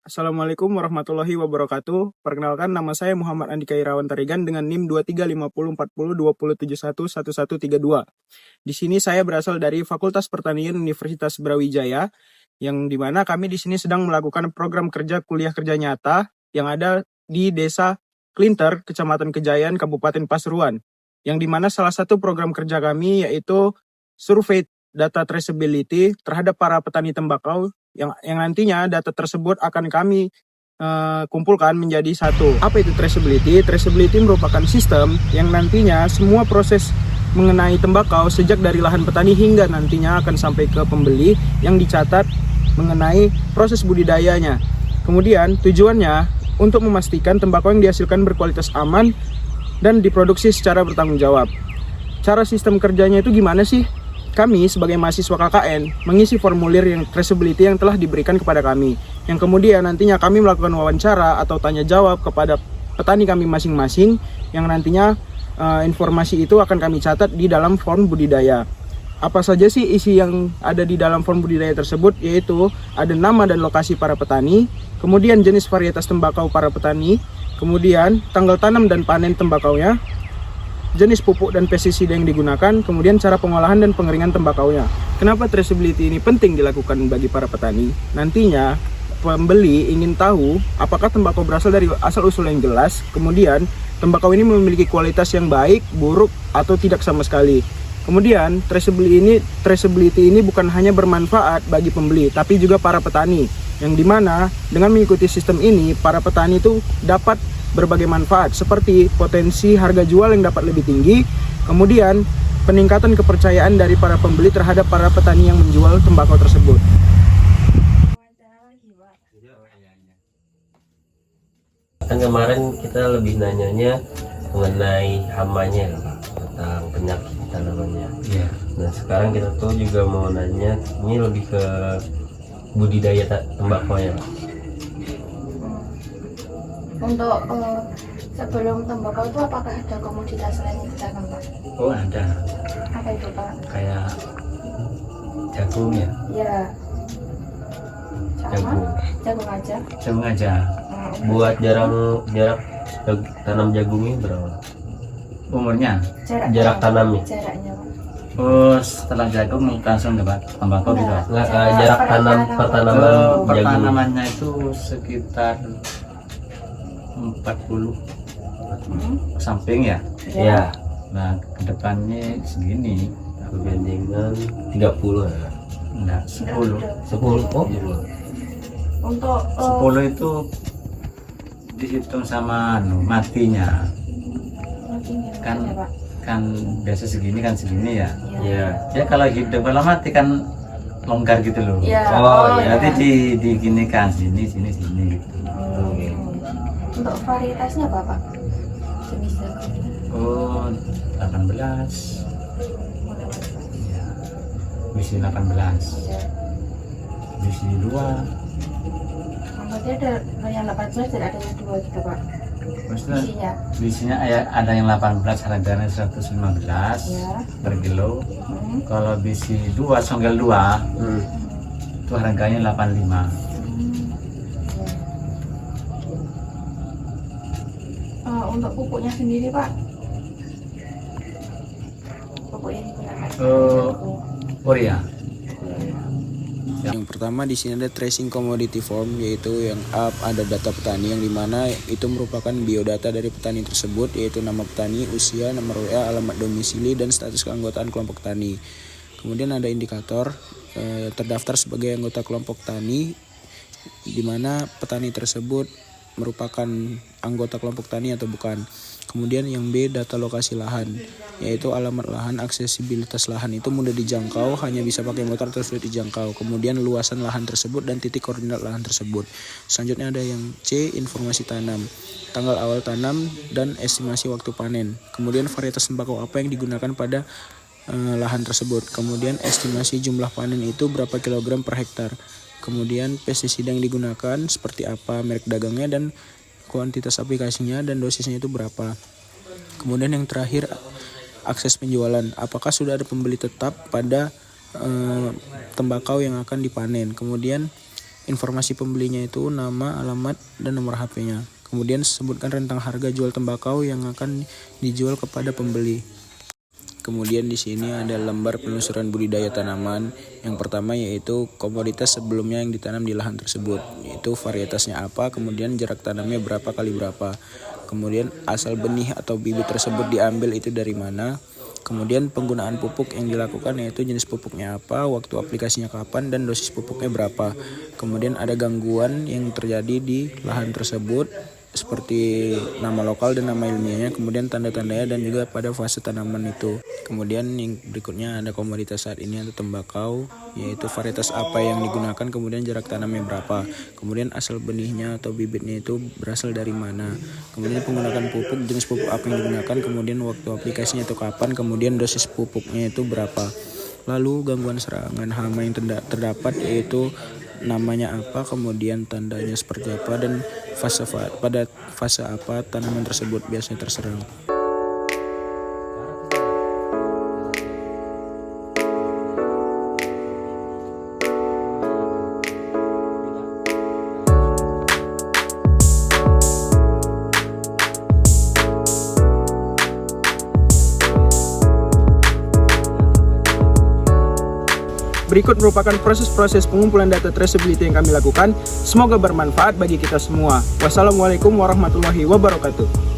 Assalamualaikum warahmatullahi wabarakatuh. Perkenalkan, nama saya Muhammad Andika Irawan Tarigan dengan NIM 23504020711132. Di sini saya berasal dari Fakultas Pertanian Universitas Brawijaya, yang dimana kami di sini sedang melakukan program kerja kuliah kerja nyata yang ada di Desa Klinter, Kecamatan Kejayaan, Kabupaten Pasuruan. Yang dimana salah satu program kerja kami yaitu survei data traceability terhadap para petani tembakau yang nantinya data tersebut akan kami kumpulkan menjadi satu. Apa itu traceability? Traceability merupakan sistem yang nantinya semua proses mengenai tembakau sejak dari lahan petani hingga nantinya akan sampai ke pembeli yang dicatat mengenai proses budidayanya. Kemudian tujuannya untuk memastikan tembakau yang dihasilkan berkualitas aman dan diproduksi secara bertanggung jawab. Cara sistem kerjanya itu gimana sih? Kami sebagai mahasiswa KKN mengisi formulir yang traceability yang telah diberikan kepada kami, yang kemudian nantinya kami melakukan wawancara atau tanya jawab kepada petani kami masing-masing, yang nantinya informasi itu akan kami catat di dalam form budidaya. Apa saja sih isi yang ada di dalam form budidaya tersebut? Yaitu ada nama dan lokasi para petani, kemudian jenis varietas tembakau para petani, kemudian tanggal tanam dan panen tembakaunya, jenis pupuk dan pestisida yang digunakan, kemudian cara pengolahan dan pengeringan tembakaunya. Kenapa traceability ini penting dilakukan bagi para petani? Nantinya pembeli ingin tahu apakah tembakau berasal dari asal-usul yang jelas, kemudian tembakau ini memiliki kualitas yang baik, buruk, atau tidak sama sekali. Kemudian traceability ini bukan hanya bermanfaat bagi pembeli, tapi juga para petani, yang dimana dengan mengikuti sistem ini, para petani itu dapat berbagai manfaat seperti potensi harga jual yang dapat lebih tinggi, kemudian peningkatan kepercayaan dari para pembeli terhadap para petani yang menjual tembakau tersebut. Kan kemarin kita lebih nanyanya mengenai hamanya tentang penyakit tanamannya. Iya. Nah sekarang kita tuh juga mau nanya ini lebih ke budidaya tembakau ya. Untuk sebelum tembakau itu apakah ada komoditas lain yang ditanam, Pak? Oh ada, Apa itu, Pak? kayak jagung ya, Ya, Jagung. jagung aja. jagung aja. Buat jarak tanam jagungnya berapa? Umurnya, Jarak tanamnya? Jaraknya, Pak. oh setelah jagung langsung dapat tembakau gitu. Nggak, jarak tanam pertanaman jagung. Pertanamannya itu sekitar 40 samping ya. Ya, Nah kedepannya segini, perbandingan 30 ya. enggak 10. 10. Oh, Untuk 10 itu dihitung sama matinya. Kan ya, Pak. kan biasa segini kan segini ya. ya. Ya kalau hidup, kalau mati kan longgar gitu loh. Ya, Oh, ya. Nanti diginikan sini sini sini gitu. Oke. Untuk varietasnya apa, Pak? Jenis jagungnya. Oh 18 ya. Bisi 18 Ya. bisi 2. Berarti ada yang 18 dan ada yang 2 gitu, Pak. Maksudnya Isinya. bisinya ada yang 18 harganya 115 Ya. per kilo. Hmm. Kalau bisi 2 songkel 2 itu harganya 85. Untuk pupuknya sendiri, Pak, pupuk yang digunakan. Urea. Yang pertama di sini ada tracing commodity form, yaitu yang ada data petani yang dimana itu merupakan biodata dari petani tersebut, yaitu nama petani, usia, nomor WA, alamat domisili, dan status keanggotaan kelompok tani. Kemudian ada indikator terdaftar sebagai anggota kelompok tani, di mana petani tersebut merupakan anggota kelompok tani atau bukan. Kemudian yang B, data lokasi lahan, yaitu alamat lahan, aksesibilitas lahan itu mudah dijangkau, hanya bisa pakai motor atau sulit dijangkau. Kemudian luasan lahan tersebut dan titik koordinat lahan tersebut. Selanjutnya ada yang C, informasi tanam, tanggal awal tanam dan estimasi waktu panen. Kemudian varietas tembakau apa yang digunakan pada lahan tersebut. Kemudian estimasi jumlah panen itu berapa kilogram per hektar. Kemudian pestisida yang digunakan seperti apa, merek dagangnya, dan kuantitas aplikasinya dan dosisnya itu berapa. Kemudian yang terakhir, akses penjualan. Apakah sudah ada pembeli tetap pada tembakau yang akan dipanen. Kemudian informasi pembelinya itu nama, alamat, dan nomor HP-nya. Kemudian sebutkan rentang harga jual tembakau yang akan dijual kepada pembeli. Kemudian di sini ada lembar penelusuran budidaya tanaman. Yang pertama yaitu komoditas sebelumnya yang ditanam di lahan tersebut, yaitu varietasnya apa, kemudian jarak tanamnya berapa kali berapa. Kemudian asal benih atau bibit tersebut diambil itu dari mana. Kemudian penggunaan pupuk yang dilakukan yaitu jenis pupuknya apa, waktu aplikasinya kapan, dan dosis pupuknya berapa. Kemudian ada gangguan yang terjadi di lahan tersebut seperti nama lokal dan nama ilmiahnya, kemudian tanda-tandanya dan juga pada fase tanaman itu. Kemudian yang berikutnya ada komoditas saat ini atau tembakau, yaitu varietas apa yang digunakan, kemudian jarak tanamnya berapa, kemudian asal benihnya atau bibitnya itu berasal dari mana, kemudian penggunaan pupuk, jenis pupuk apa yang digunakan, kemudian waktu aplikasinya itu kapan, kemudian dosis pupuknya itu berapa. Lalu gangguan serangan hama yang terdapat yaitu namanya apa, kemudian tandanya seperti apa, dan pada fase apa tanaman tersebut biasanya terserang. Berikut merupakan proses-proses pengumpulan data traceability yang kami lakukan. Semoga bermanfaat bagi kita semua. Wassalamualaikum warahmatullahi wabarakatuh.